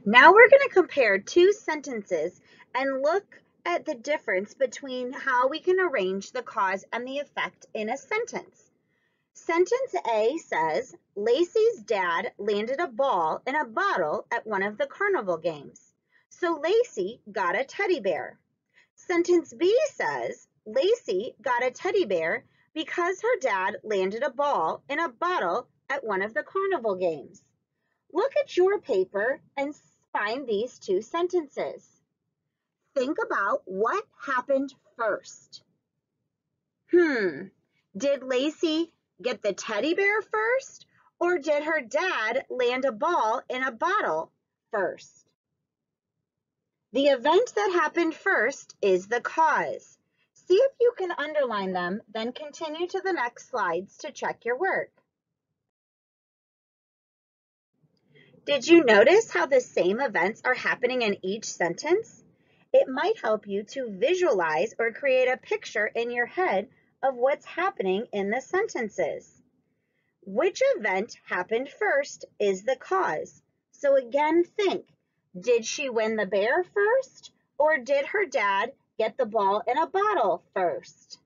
Now we're going to compare two sentences and look at the difference between how we can arrange the cause and the effect in a sentence. Sentence A says, Lacey's dad landed a ball in a bottle at one of the carnival games. So Lacey got a teddy bear. Sentence B says, Lacey got a teddy bear because her dad landed a ball in a bottle at one of the carnival games. Look at your paper and find these two sentences. Think about what happened first. Did Lacey get the teddy bear first, or did her dad land a ball in a bottle first? The event that happened first is the cause. See if you can underline them, then continue to the next slides to check your work. Did you notice how the same events are happening in each sentence? It might help you to visualize or create a picture in your head of what's happening in the sentences. Which event happened first is the cause. So again, think, did she win the bear first, or did her dad get the ball in a bottle first?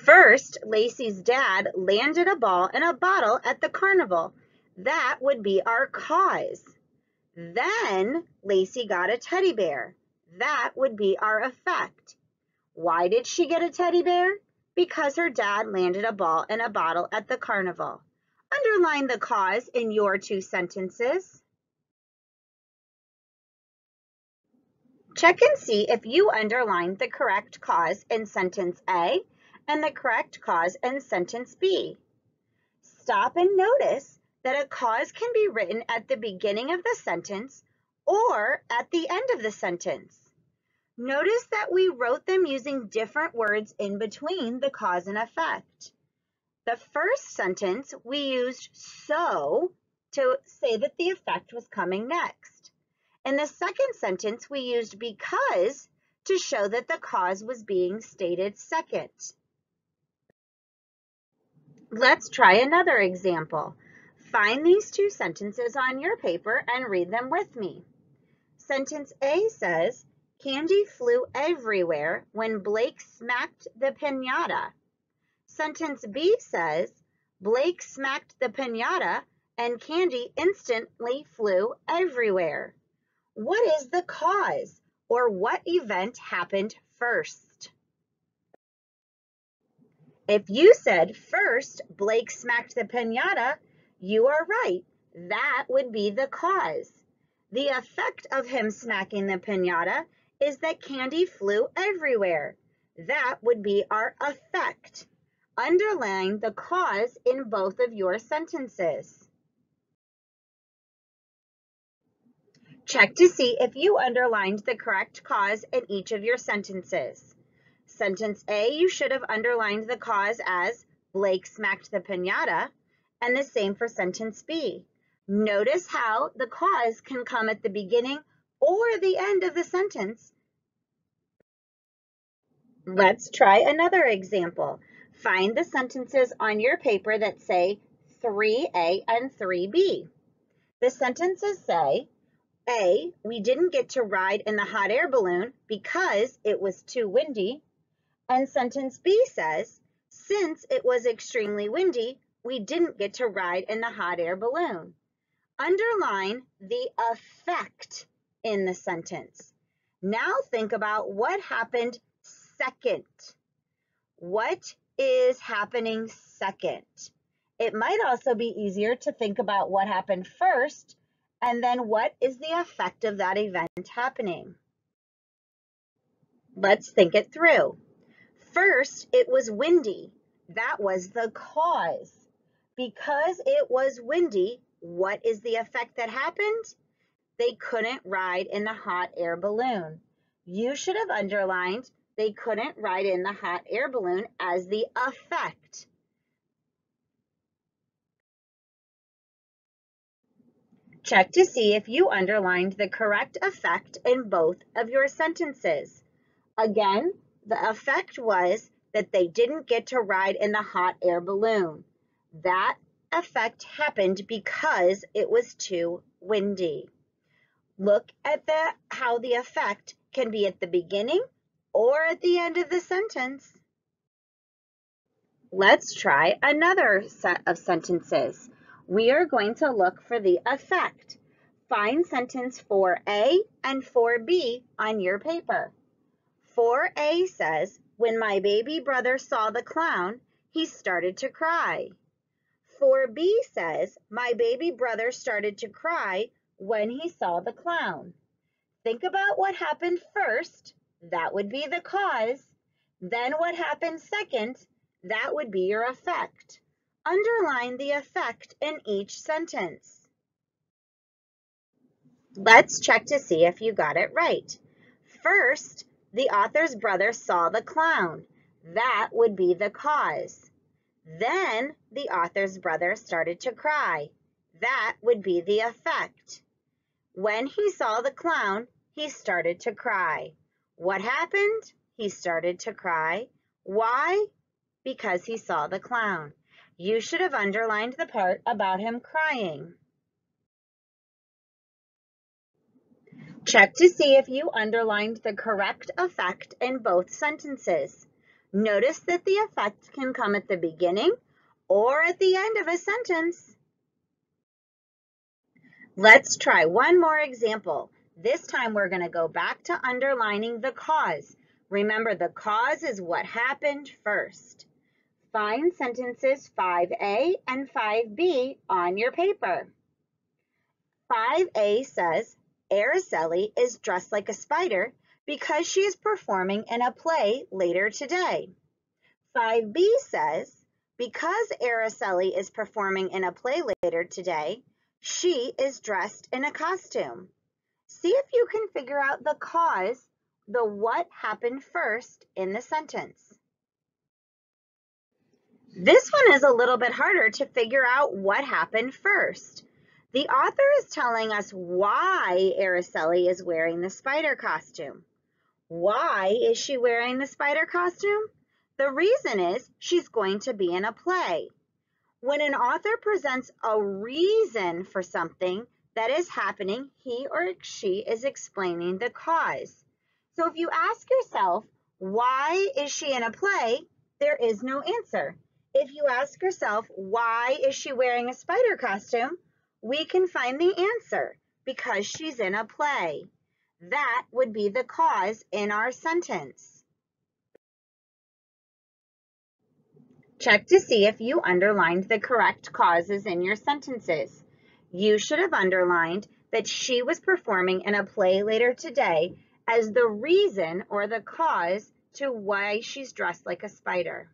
First, Lacey's dad landed a ball in a bottle at the carnival. That would be our cause. Then Lacey got a teddy bear. That would be our effect. Why did she get a teddy bear? Because her dad landed a ball in a bottle at the carnival. Underline the cause in your two sentences. Check and see if you underlined the correct cause in sentence A and the correct cause in sentence B. Stop and notice that a cause can be written at the beginning of the sentence or at the end of the sentence. Notice that we wrote them using different words in between the cause and effect. The first sentence, we used so to say that the effect was coming next. In the second sentence, we used because to show that the cause was being stated second. Let's try another example. Find these two sentences on your paper and read them with me. Sentence A says, Candy flew everywhere when Blake smacked the piñata. Sentence B says, Blake smacked the piñata and candy instantly flew everywhere. What is the cause, or what event happened first? If you said first Blake smacked the piñata, you are right. That would be the cause. The effect of him smacking the piñata is that candy flew everywhere. That would be our effect. Underline the cause in both of your sentences. Check to see if you underlined the correct cause in each of your sentences. Sentence A, you should have underlined the cause as Blake smacked the piñata, and the same for sentence B. Notice how the cause can come at the beginning or the end of the sentence. Let's try another example. Find the sentences on your paper that say 3A and 3B. The sentences say, A, we didn't get to ride in the hot air balloon because it was too windy. And sentence B says, since it was extremely windy, we didn't get to ride in the hot air balloon. Underline the effect in the sentence. Now think about what happened second. What is happening second? It might also be easier to think about what happened first and then what is the effect of that event happening. Let's think it through. First, it was windy. That was the cause. Because it was windy, what is the effect that happened? They couldn't ride in the hot air balloon. You should have underlined they couldn't ride in the hot air balloon as the effect. Check to see if you underlined the correct effect in both of your sentences. Again, the effect was that they didn't get to ride in the hot air balloon. That effect happened because it was too windy. Look at how the effect can be at the beginning or at the end of the sentence. Let's try another set of sentences. We are going to look for the effect. Find sentence 4A and 4B on your paper. 4A says, when my baby brother saw the clown, he started to cry. 4B says, my baby brother started to cry when he saw the clown. Think about what happened first. That would be the cause. Then what happened second? That would be your effect. Underline the effect in each sentence. Let's check to see if you got it right. First, the author's brother saw the clown. That would be the cause. Then the author's brother started to cry. That would be the effect. When he saw the clown, he started to cry. What happened? He started to cry. Why? Because he saw the clown. You should have underlined the part about him crying. Check to see if you underlined the correct effect in both sentences. Notice that the effect can come at the beginning or at the end of a sentence. Let's try one more example. This time we're going to go back to underlining the cause. Remember, the cause is what happened first. Find sentences 5A and 5B on your paper. 5A says, Araceli is dressed like a spider because she is performing in a play later today. 5B says, because Araceli is performing in a play later today, she is dressed in a costume. See if you can figure out the cause, the what happened first in the sentence. This one is a little bit harder to figure out what happened first. The author is telling us why Araceli is wearing the spider costume. Why is she wearing the spider costume? The reason is she's going to be in a play. When an author presents a reason for something that is happening, he or she is explaining the cause. So if you ask yourself, why is she in a play? There is no answer. If you ask yourself, why is she wearing a spider costume? We can find the answer, because she's in a play. That would be the cause in our sentence. Check to see if you underlined the correct causes in your sentences. You should have underlined that she was performing in a play later today as the reason or the cause to why she's dressed like a spider.